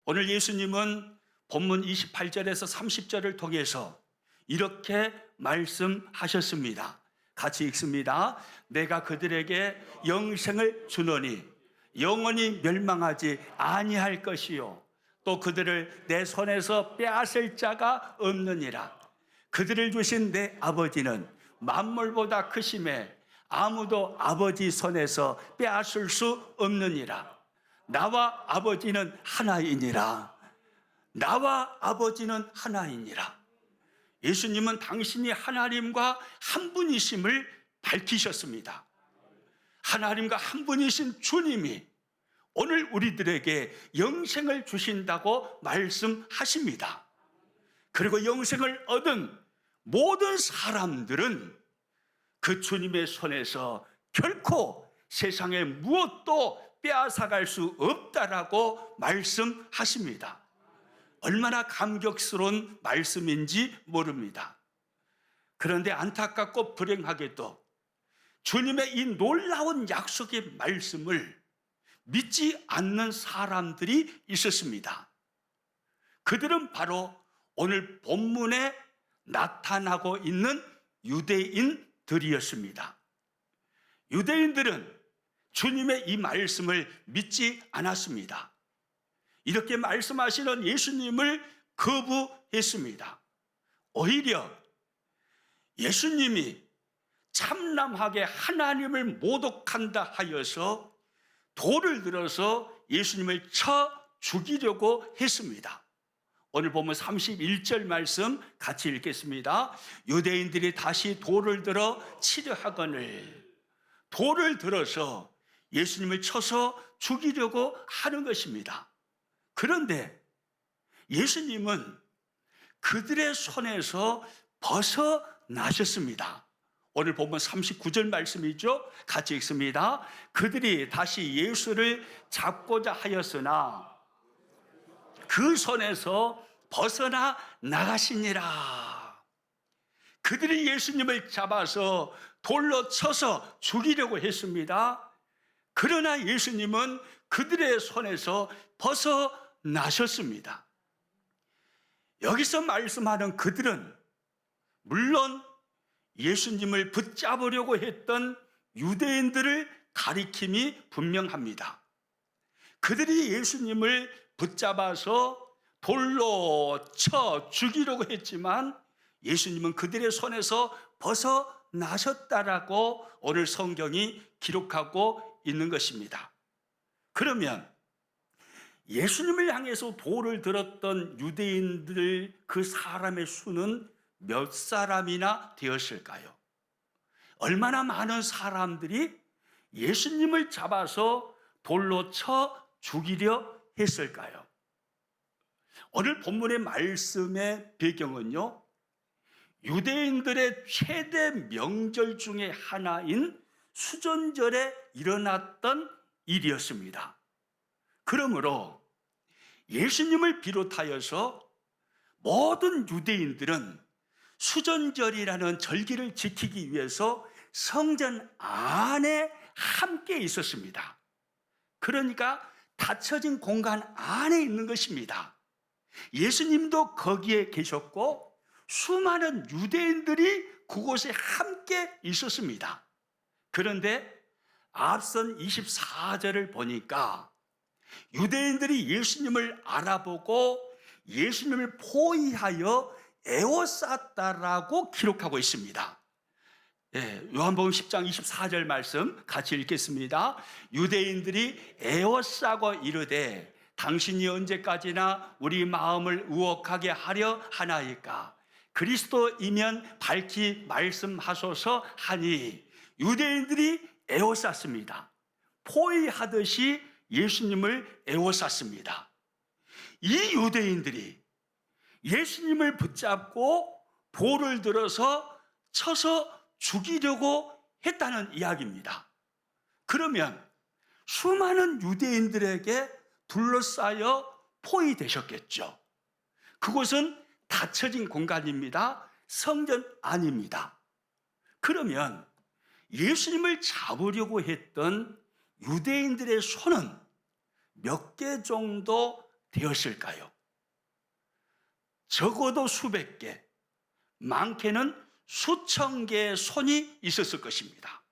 오늘 예수님은 본문 28절에서 30절을 통해서 이렇게 말씀하셨습니다. 같이 읽습니다. 내가 그들에게 영생을 주노니 영원히 멸망하지 아니할 것이요 또 그들을 내 손에서 빼앗을 자가 없느니라. 그들을 주신 내 아버지는 만물보다 크심에 아무도 아버지 손에서 빼앗을 수 없느니라. 나와 아버지는 하나이니라. 나와 아버지는 하나이니라. 예수님은 당신이 하나님과 한 분이심을 밝히셨습니다. 하나님과 한 분이신 주님이 오늘 우리들에게 영생을 주신다고 말씀하십니다. 그리고 영생을 얻은 모든 사람들은 그 주님의 손에서 결코 세상의 무엇도 빼앗아갈 수 없다라고 말씀하십니다. 얼마나 감격스러운 말씀인지 모릅니다. 그런데 안타깝고 불행하게도 주님의 이 놀라운 약속의 말씀을 믿지 않는 사람들이 있었습니다. 그들은 바로 오늘 본문에 나타나고 있는 유대인들이었습니다. 유대인들은 주님의 이 말씀을 믿지 않았습니다. 이렇게 말씀하시는 예수님을 거부했습니다. 오히려 예수님이 참남하게 하나님을 모독한다 하여서 돌을 들어서 예수님을 쳐 죽이려고 했습니다. 오늘 보면 31절 말씀 같이 읽겠습니다. 유대인들이 다시 돌을 들어 치려 하거늘, 돌을 들어서 예수님을 쳐서 죽이려고 하는 것입니다. 그런데 예수님은 그들의 손에서 벗어나셨습니다. 오늘 보면 39절 말씀이죠. 같이 읽습니다. 그들이 다시 예수를 잡고자 하였으나 그 손에서 벗어나 나가시니라. 그들이 예수님을 잡아서 돌로 쳐서 죽이려고 했습니다. 그러나 예수님은 그들의 손에서 벗어나셨습니다. 여기서 말씀하는 그들은 물론 예수님을 붙잡으려고 했던 유대인들을 가리킴이 분명합니다. 그들이 예수님을 붙잡아서 돌로 쳐 죽이려고 했지만 예수님은 그들의 손에서 벗어나셨다라고 오늘 성경이 기록하고 있는 것입니다. 그러면 예수님을 향해서 돌을 들었던 유대인들 그 사람의 수는 몇 사람이나 되었을까요? 얼마나 많은 사람들이 예수님을 잡아서 돌로 쳐 죽이려 했을까요? 오늘 본문의 말씀의 배경은요, 유대인들의 최대 명절 중에 하나인 수전절에 일어났던 일이었습니다. 그러므로 예수님을 비롯하여서 모든 유대인들은 수전절이라는 절기를 지키기 위해서 성전 안에 함께 있었습니다. 그러니까 닫혀진 공간 안에 있는 것입니다. 예수님도 거기에 계셨고 수많은 유대인들이 그곳에 함께 있었습니다. 그런데 앞선 24절을 보니까 유대인들이 예수님을 알아보고 예수님을 포위하여 에워쌌다라고 기록하고 있습니다. 요한복음 10장 24절 말씀 같이 읽겠습니다. 유대인들이 에워싸고 이르되 당신이 언제까지나 우리 마음을 우혹하게 하려 하나이까? 그리스도이면 밝히 말씀하소서 하니 유대인들이 에워쌌습니다. 포위하듯이 예수님을 에워쌌습니다. 이 유대인들이 예수님을 붙잡고 돌을 들어서 쳐서 죽이려고 했다는 이야기입니다. 그러면 수많은 유대인들에게 둘러싸여 포위되셨겠죠. 그곳은 닫혀진 공간입니다. 성전 아닙니다. 그러면 예수님을 잡으려고 했던 유대인들의 손은 몇 개 정도 되었을까요? 적어도 수백 개, 많게는 수천 개의 손이 있었을 것입니다.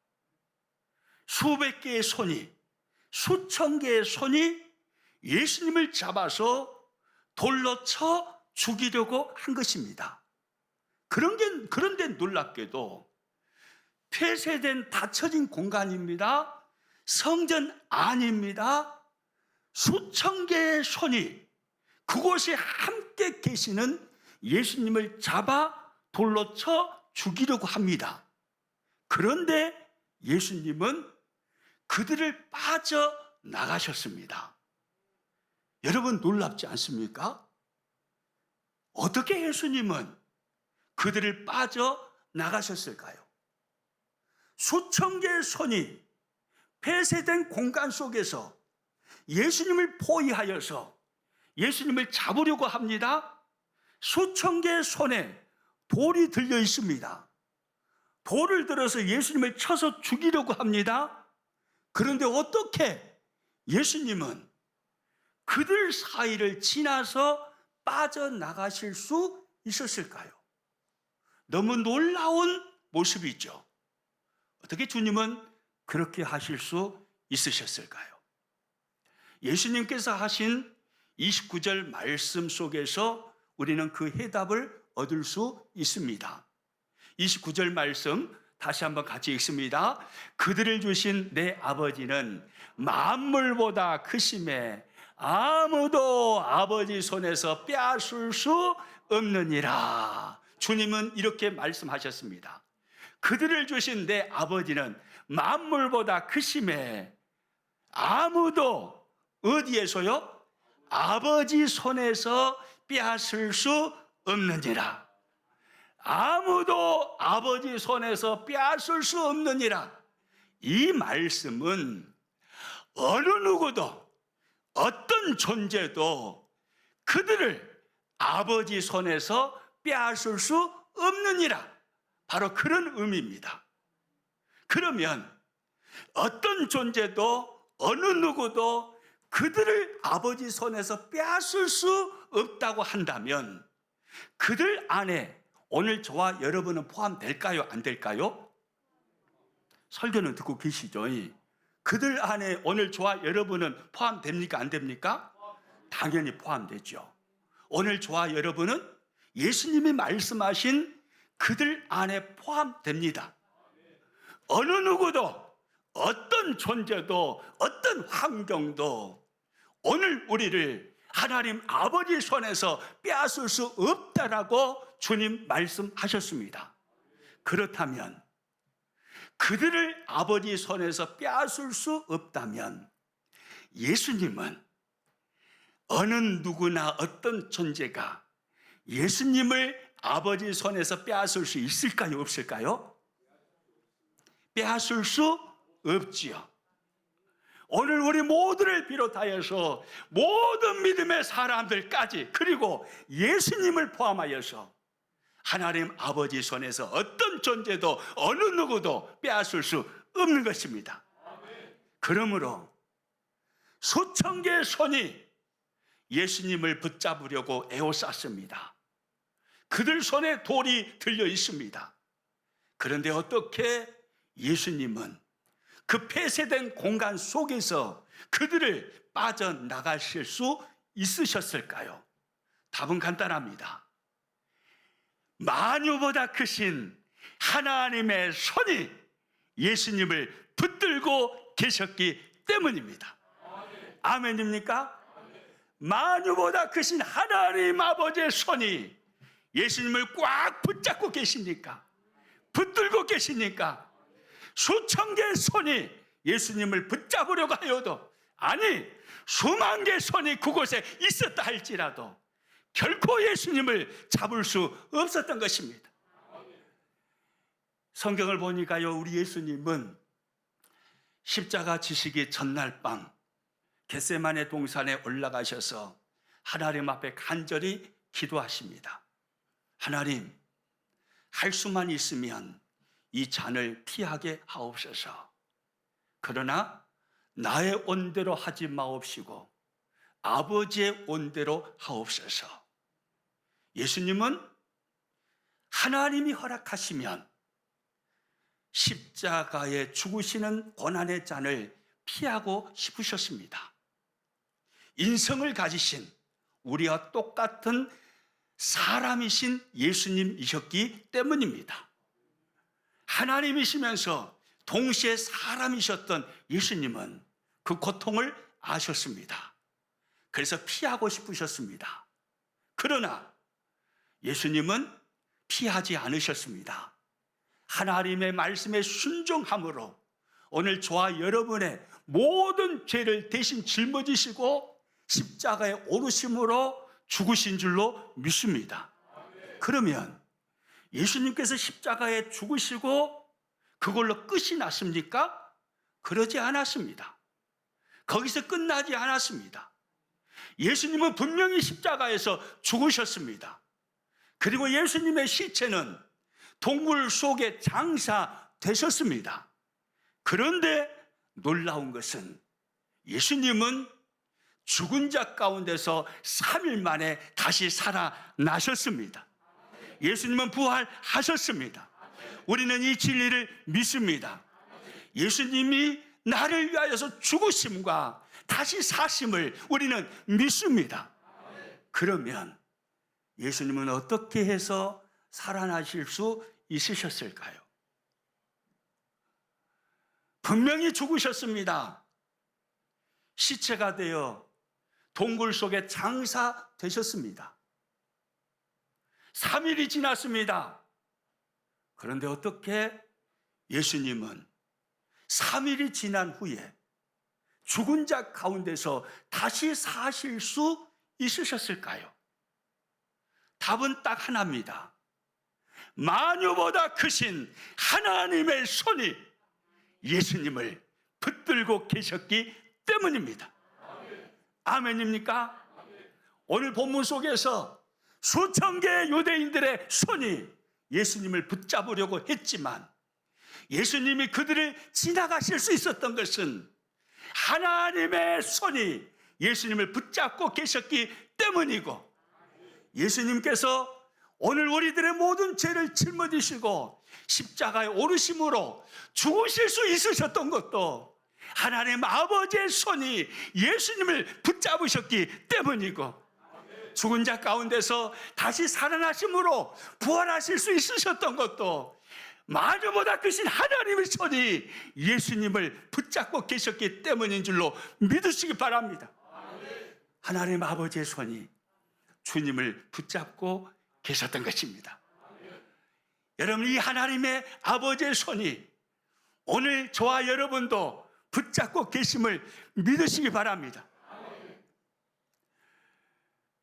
수백 개의 손이, 수천 개의 손이 예수님을 잡아서 돌로 쳐 죽이려고 한 것입니다. 그런데 놀랍게도 폐쇄된 닫혀진 공간입니다. 성전 안입니다. 수천 개의 손이 그곳에 함께 계시는 예수님을 잡아 돌로 쳐 죽이려고 합니다. 그런데 예수님은 그들을 빠져나가셨습니다. 여러분 놀랍지 않습니까? 어떻게 예수님은 그들을 빠져나가셨을까요? 수천 개의 손이 폐쇄된 공간 속에서 예수님을 포위하여서 예수님을 잡으려고 합니다. 수천 개의 손에 돌이 들려 있습니다. 돌을 들어서 예수님을 쳐서 죽이려고 합니다. 그런데 어떻게 예수님은 그들 사이를 지나서 빠져나가실 수 있었을까요? 너무 놀라운 모습이죠. 어떻게 주님은 그렇게 하실 수 있으셨을까요? 예수님께서 하신 29절 말씀 속에서 우리는 그 해답을 얻을 수 있습니다. 29절 말씀 다시 한번 같이 읽습니다. 그들을 주신 내 아버지는 만물보다 크심에 아무도 아버지 손에서 빼앗을 수 없느니라. 주님은 이렇게 말씀하셨습니다. 그들을 주신 내 아버지는 만물보다 크심에 아무도 어디에서요? 아버지 손에서 빼앗을 수 없느니라. 아무도 아버지 손에서 빼앗을 수 없느니라. 이 말씀은 어느 누구도 어떤 존재도 그들을 아버지 손에서 빼앗을 수 없느니라. 바로 그런 의미입니다. 그러면 어떤 존재도 어느 누구도 그들을 아버지 손에서 빼앗을 수 없다고 한다면 그들 안에 오늘 저와 여러분은 포함될까요? 안 될까요? 설교는 듣고 계시죠? 그들 안에 오늘 저와 여러분은 포함됩니까? 안 됩니까? 당연히 포함되죠. 오늘 저와 여러분은 예수님이 말씀하신 그들 안에 포함됩니다. 어느 누구도 어떤 존재도 어떤 환경도 오늘 우리를 하나님 아버지 손에서 빼앗을 수 없다라고 주님 말씀하셨습니다. 그렇다면 그들을 아버지 손에서 빼앗을 수 없다면 예수님은 어느 누구나 어떤 존재가 예수님을 아버지 손에서 빼앗을 수 있을까요? 없을까요? 빼앗을 수 없지요. 오늘 우리 모두를 비롯하여서 모든 믿음의 사람들까지 그리고 예수님을 포함하여서 하나님 아버지 손에서 어떤 존재도 어느 누구도 빼앗을 수 없는 것입니다. 그러므로 수천 개의 손이 예수님을 붙잡으려고 에워쌌습니다. 그들 손에 돌이 들려 있습니다. 그런데 어떻게 예수님은 그 폐쇄된 공간 속에서 그들을 빠져나가실 수 있으셨을까요? 답은 간단합니다. 만유보다 크신 하나님의 손이 예수님을 붙들고 계셨기 때문입니다. 아멘입니까? 만유보다 크신 하나님 아버지의 손이 예수님을 꽉 붙잡고 계십니까? 붙들고 계시니까 수천 개의 손이 예수님을 붙잡으려고 하여도 아니 수만 개의 손이 그곳에 있었다 할지라도 결코 예수님을 잡을 수 없었던 것입니다. 성경을 보니까요 우리 예수님은 십자가 지시기 전날 밤 겟세마네 동산에 올라가셔서 하나님 앞에 간절히 기도하십니다. 하나님, 할 수만 있으면 이 잔을 피하게 하옵소서. 그러나 나의 온대로 하지 마옵시고 아버지의 온대로 하옵소서. 예수님은 하나님이 허락하시면 십자가에 죽으시는 고난의 잔을 피하고 싶으셨습니다. 인성을 가지신 우리와 똑같은 사람이신 예수님이셨기 때문입니다. 하나님이시면서 동시에 사람이셨던 예수님은 그 고통을 아셨습니다. 그래서 피하고 싶으셨습니다. 그러나 예수님은 피하지 않으셨습니다. 하나님의 말씀에 순종함으로 오늘 저와 여러분의 모든 죄를 대신 짊어지시고 십자가에 오르심으로 죽으신 줄로 믿습니다. 그러면 예수님께서 십자가에 죽으시고 그걸로 끝이 났습니까? 그러지 않았습니다. 거기서 끝나지 않았습니다. 예수님은 분명히 십자가에서 죽으셨습니다. 그리고 예수님의 시체는 동굴 속에 장사되셨습니다. 그런데 놀라운 것은 예수님은 죽은 자 가운데서 3일 만에 다시 살아나셨습니다. 예수님은 부활하셨습니다. 우리는 이 진리를 믿습니다. 예수님이 나를 위하여서 죽으심과 다시 사심을 우리는 믿습니다. 그러면 예수님은 어떻게 해서 살아나실 수 있으셨을까요? 분명히 죽으셨습니다. 시체가 되어 동굴 속에 장사되셨습니다. 3일이 지났습니다. 그런데 어떻게 예수님은 3일이 지난 후에 죽은 자 가운데서 다시 사실 수 있으셨을까요? 답은 딱 하나입니다. 만유보다 크신 하나님의 손이 예수님을 붙들고 계셨기 때문입니다. 아멘입니까? 오늘 본문 속에서 수천 개의 유대인들의 손이 예수님을 붙잡으려고 했지만 예수님이 그들을 지나가실 수 있었던 것은 하나님의 손이 예수님을 붙잡고 계셨기 때문이고, 예수님께서 오늘 우리들의 모든 죄를 짊어지시고 십자가에 오르심으로 죽으실 수 있으셨던 것도 하나님 아버지의 손이 예수님을 붙잡으셨기 때문이고, 죽은 자 가운데서 다시 살아나심으로 부활하실 수 있으셨던 것도 만유보다 크신 하나님의 손이 예수님을 붙잡고 계셨기 때문인 줄로 믿으시기 바랍니다. 하나님 아버지의 손이 주님을 붙잡고 계셨던 것입니다. 여러분, 이 하나님의 아버지의 손이 오늘 저와 여러분도 붙잡고 계심을 믿으시기 바랍니다.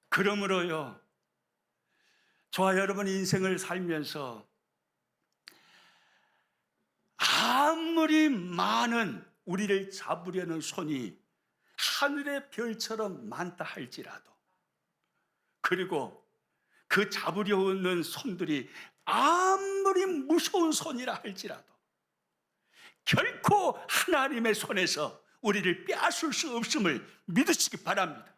그러므로요, 저와 여러분의 인생을 살면서 아무리 많은 우리를 잡으려는 손이 하늘의 별처럼 많다 할지라도, 그리고 그 잡으려는 손들이 아무리 무서운 손이라 할지라도 결코 하나님의 손에서 우리를 빼앗을 수 없음을 믿으시기 바랍니다.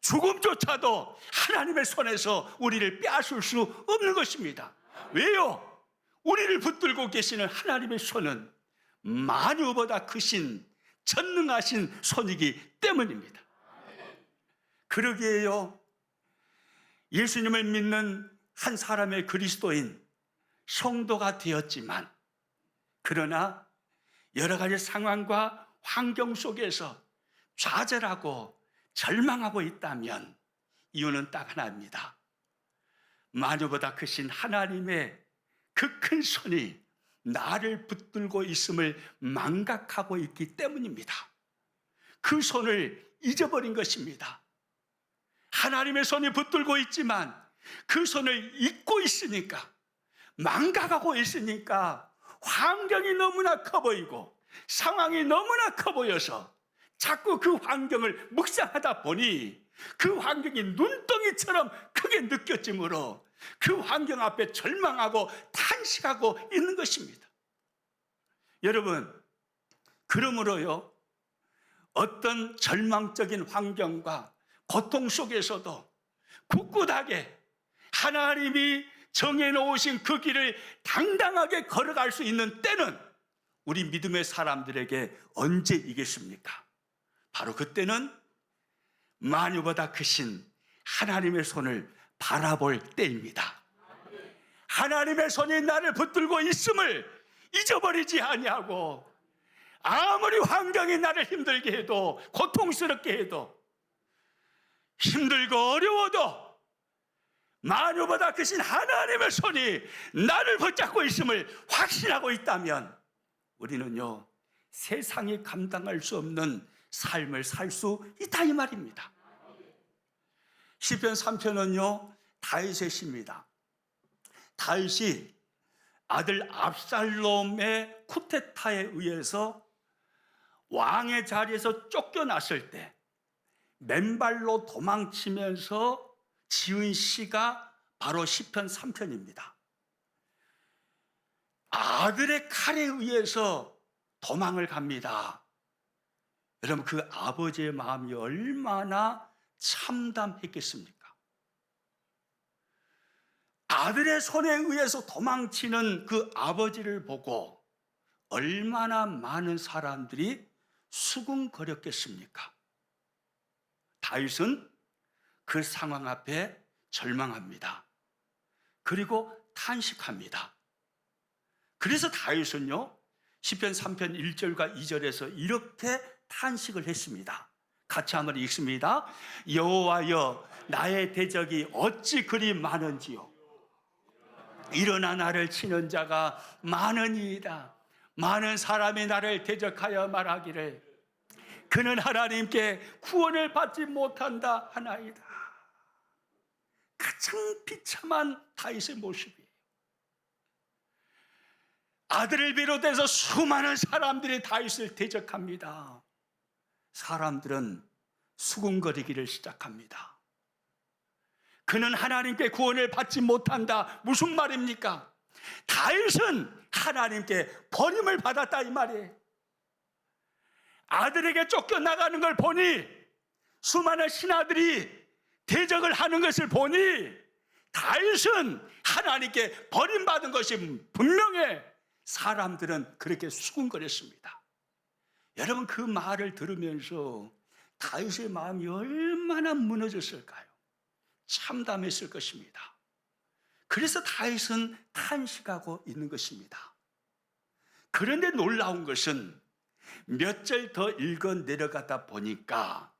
죽음조차도 하나님의 손에서 우리를 빼앗을 수 없는 것입니다. 왜요? 우리를 붙들고 계시는 하나님의 손은 만유보다 크신 전능하신 손이기 때문입니다. 그러기에요, 예수님을 믿는 한 사람의 그리스도인 성도가 되었지만, 그러나 여러 가지 상황과 환경 속에서 좌절하고 절망하고 있다면 이유는 딱 하나입니다. 만유보다 크신 하나님의 그 큰 손이 나를 붙들고 있음을 망각하고 있기 때문입니다. 그 손을 잊어버린 것입니다. 하나님의 손이 붙들고 있지만 그 손을 잊고 있으니까, 망각하고 있으니까 환경이 너무나 커 보이고 상황이 너무나 커 보여서 자꾸 그 환경을 묵상하다 보니 그 환경이 눈덩이처럼 크게 느껴지므로 그 환경 앞에 절망하고 탄식하고 있는 것입니다. 여러분, 그러므로요, 어떤 절망적인 환경과 고통 속에서도 굳굳하게 하나님이 정해놓으신 그 길을 당당하게 걸어갈 수 있는 때는 우리 믿음의 사람들에게 언제이겠습니까? 바로 그때는 만유보다 크신 하나님의 손을 바라볼 때입니다. 하나님의 손이 나를 붙들고 있음을 잊어버리지 아니하고, 아무리 환경이 나를 힘들게 해도, 고통스럽게 해도, 힘들고 어려워도 만유보다 크신 하나님의 손이 나를 붙잡고 있음을 확신하고 있다면 우리는요, 세상이 감당할 수 없는 삶을 살 수 있다 이 말입니다. 시편 3편은요 다윗의 시입니다. 다윗이 아들 압살롬의 쿠데타에 의해서 왕의 자리에서 쫓겨났을 때 맨발로 도망치면서 지은 시가 바로 시편 3편입니다. 아들의 칼에 의해서 도망을 갑니다. 여러분, 그 아버지의 마음이 얼마나 참담했겠습니까? 아들의 손에 의해서 도망치는 그 아버지를 보고 얼마나 많은 사람들이 수군거렸겠습니까? 다윗은 그 상황 앞에 절망합니다. 그리고 탄식합니다. 그래서 다윗은요 시편 3편 1절과 2절에서 이렇게 탄식을 했습니다. 같이 한번 읽습니다. 여호와여, 나의 대적이 어찌 그리 많은지요. 일어나 나를 치는 자가 많으니이다. 많은 사람이 나를 대적하여 말하기를 그는 하나님께 구원을 받지 못한다 하나이다. 가장 비참한 다윗의 모습이에요. 아들을 비롯해서 수많은 사람들이 다윗을 대적합니다. 사람들은 수군거리기를 시작합니다. 그는 하나님께 구원을 받지 못한다. 무슨 말입니까? 다윗은 하나님께 버림을 받았다 이 말이에요. 아들에게 쫓겨나가는 걸 보니, 수많은 신하들이 대적을 하는 것을 보니 다윗은 하나님께 버림받은 것이 분명해. 사람들은 그렇게 수군거렸습니다. 여러분, 그 말을 들으면서 다윗의 마음이 얼마나 무너졌을까요? 참담했을 것입니다. 그래서 다윗은 탄식하고 있는 것입니다. 그런데 놀라운 것은 몇 절 더 읽어 내려가다 보니까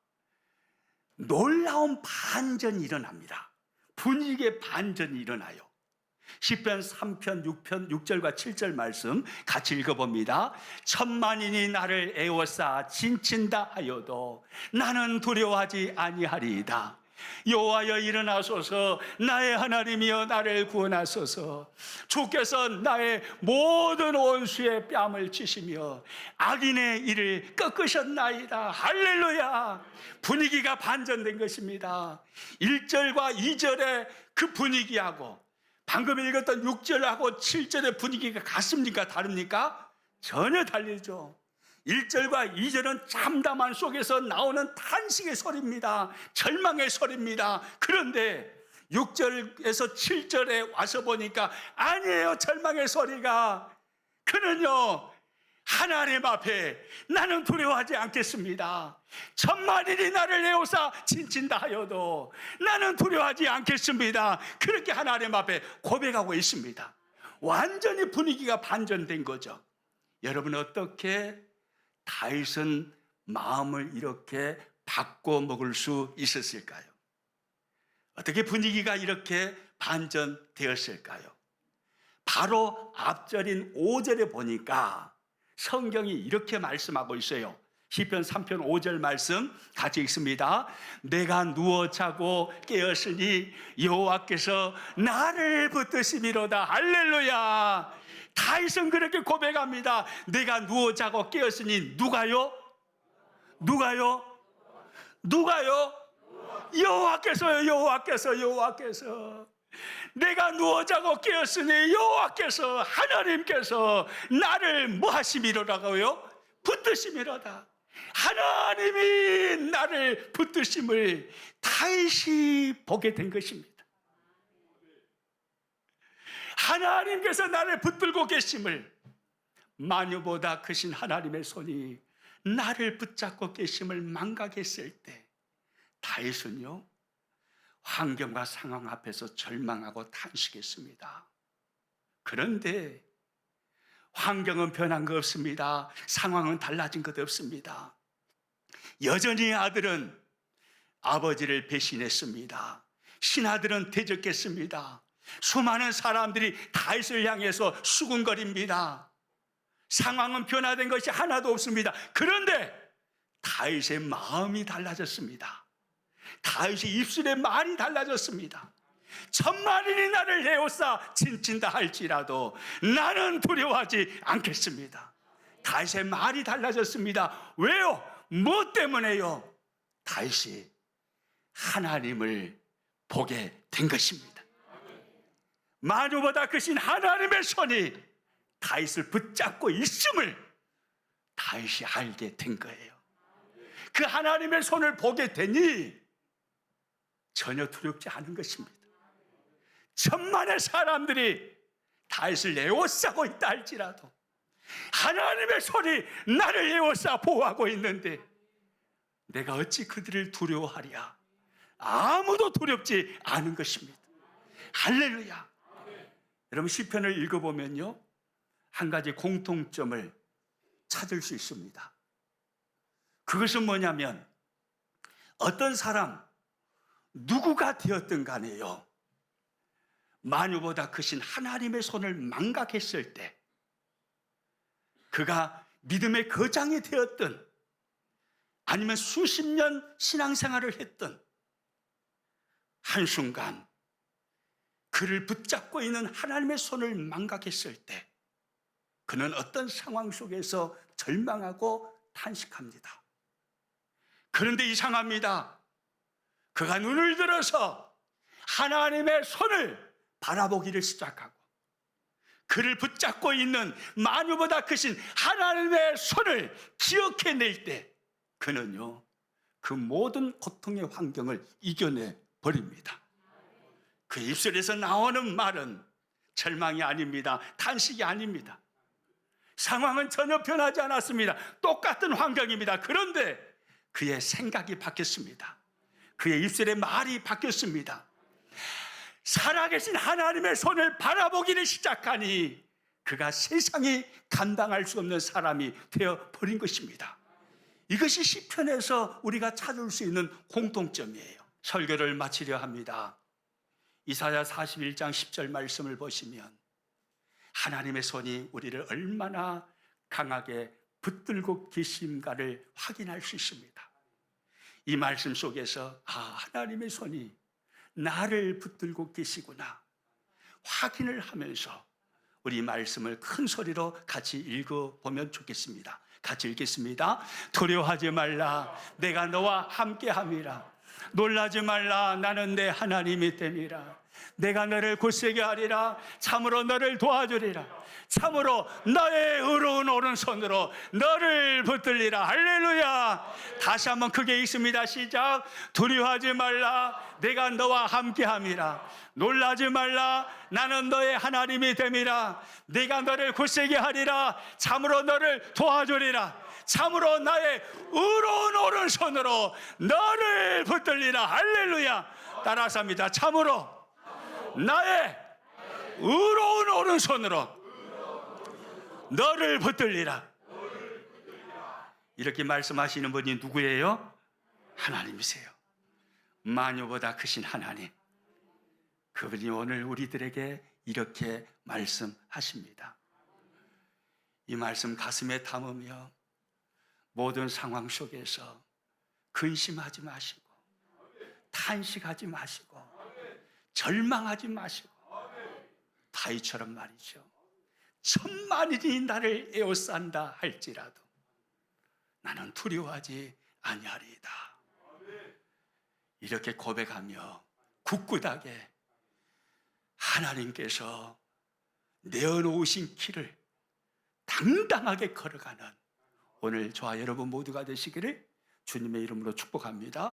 놀라운 반전이 일어납니다. 분위기의 반전이 일어나요. 시편 3편 6절과 7절 말씀 같이 읽어봅니다. 천만인이 나를 애워싸 진친다 하여도 나는 두려워하지 아니하리이다. 여호와여, 일어나소서. 나의 하나님이여, 나를 구원하소서. 주께서 나의 모든 원수의 뺨을 치시며 악인의 일을 꺾으셨나이다. 할렐루야. 분위기가 반전된 것입니다. 1절과 2절의 그 분위기하고 방금 읽었던 6절하고 7절의 분위기가 같습니까? 다릅니까? 전혀 다르죠. 1절과 2절은 참담한 속에서 나오는 탄식의 소리입니다. 절망의 소리입니다. 그런데 6절에서 7절에 와서 보니까 아니에요. 절망의 소리가. 그는요, 하나님 앞에 나는 두려워하지 않겠습니다. 천만인이 나를 에워싸 진친다 하여도 나는 두려워하지 않겠습니다. 그렇게 하나님 앞에 고백하고 있습니다. 완전히 분위기가 반전된 거죠. 여러분, 어떻게 다윗은 마음을 이렇게 바꿔 먹을 수 있었을까요? 어떻게 분위기가 이렇게 반전되었을까요? 바로 앞절인 5절에 보니까 성경이 이렇게 말씀하고 있어요. 시편 3편 5절 말씀 같이 읽습니다. 내가 누워 자고 깨었으니 여호와께서 나를 붙드심이로다. 할렐루야. 다윗은 그렇게 고백합니다. 내가 누워 자고 깨었으니 누가요? 누가요? 누가요? 여호와께서요. 여호와께서. 내가 누워 자고 깨었으니 여호와께서, 하나님께서 나를 뭐 하심이로라고요? 붙드심이로다. 하나님이 나를 붙드심을 다시 보게 된 것입니다. 하나님께서 나를 붙들고 계심을, 만유보다 크신 하나님의 손이 나를 붙잡고 계심을 망각했을 때 다윗은요, 환경과 상황 앞에서 절망하고 탄식했습니다. 그런데 환경은 변한 것 없습니다. 상황은 달라진 것 없습니다. 여전히 아들은 아버지를 배신했습니다. 신하들은 대적했습니다. 수많은 사람들이 다윗을 향해서 수군거립니다. 상황은 변화된 것이 하나도 없습니다. 그런데 다윗의 마음이 달라졌습니다. 다윗의 입술의 말이 달라졌습니다. 천만인이 나를 에워싸 진친다 할지라도 나는 두려워하지 않겠습니다. 다윗의 말이 달라졌습니다. 왜요? 뭐 때문에요? 다윗이 하나님을 보게 된 것입니다. 만유보다 크신 하나님의 손이 다윗을 붙잡고 있음을 다윗이 알게 된 거예요. 그 하나님의 손을 보게 되니 전혀 두렵지 않은 것입니다. 천만의 사람들이 다윗을 에워싸고 있다 할지라도 하나님의 손이 나를 에워싸 보호하고 있는데 내가 어찌 그들을 두려워하랴? 아무도 두렵지 않은 것입니다. 할렐루야. 여러분, 시편을 읽어보면요, 한 가지 공통점을 찾을 수 있습니다. 그것은 뭐냐면 어떤 사람 누구가 되었든 간에요, 만유보다 크신 하나님의 손을 망각했을 때, 그가 믿음의 거장이 되었든 아니면 수십 년 신앙생활을 했든 한순간 그를 붙잡고 있는 하나님의 손을 망각했을 때 그는 어떤 상황 속에서 절망하고 탄식합니다. 그런데 이상합니다. 그가 눈을 들어서 하나님의 손을 바라보기를 시작하고 그를 붙잡고 있는 만유보다 크신 하나님의 손을 기억해낼 때 그는요, 그 모든 고통의 환경을 이겨내 버립니다. 그 입술에서 나오는 말은 절망이 아닙니다. 탄식이 아닙니다. 상황은 전혀 변하지 않았습니다. 똑같은 환경입니다. 그런데 그의 생각이 바뀌었습니다. 그의 입술의 말이 바뀌었습니다. 살아계신 하나님의 손을 바라보기를 시작하니 그가 세상이 감당할 수 없는 사람이 되어버린 것입니다. 이것이 시편에서 우리가 찾을 수 있는 공통점이에요. 설교를 마치려 합니다. 이사야 41장 10절 말씀을 보시면 하나님의 손이 우리를 얼마나 강하게 붙들고 계신가를 확인할 수 있습니다. 이 말씀 속에서 하나님의 손이 나를 붙들고 계시구나 확인을 하면서 우리 말씀을 큰 소리로 같이 읽어보면 좋겠습니다. 같이 읽겠습니다. 두려워하지 말라, 내가 너와 함께함이라. 놀라지 말라, 나는 내 하나님이 됨이라. 내가 너를 굳세게 하리라. 참으로 너를 도와주리라. 참으로 너의 의로운 오른손으로 너를 붙들리라. 할렐루야. 다시 한번 크게 읽습니다. 시작. 두려워하지 말라, 내가 너와 함께함이라. 놀라지 말라, 나는 너의 하나님이 됨이라. 내가 너를 굳세게 하리라. 참으로 너를 도와주리라. 참으로 나의 의로운 오른손으로 너를 붙들리라. 할렐루야. 따라서 합니다. 참으로 나의 의로운 오른손으로 너를 붙들리라. 이렇게 말씀하시는 분이 누구예요? 하나님이세요. 만유보다 크신 하나님, 그분이 오늘 우리들에게 이렇게 말씀하십니다. 이 말씀 가슴에 담으며 모든 상황 속에서 근심하지 마시고 탄식하지 마시고 절망하지 마시고 다윗처럼 말이죠, 천만인이 나를 에워싼다 할지라도 나는 두려워하지 아니하리이다. 이렇게 고백하며 굳굳하게 하나님께서 내어놓으신 길을 당당하게 걸어가는 오늘 저와 여러분 모두가 되시기를 주님의 이름으로 축복합니다.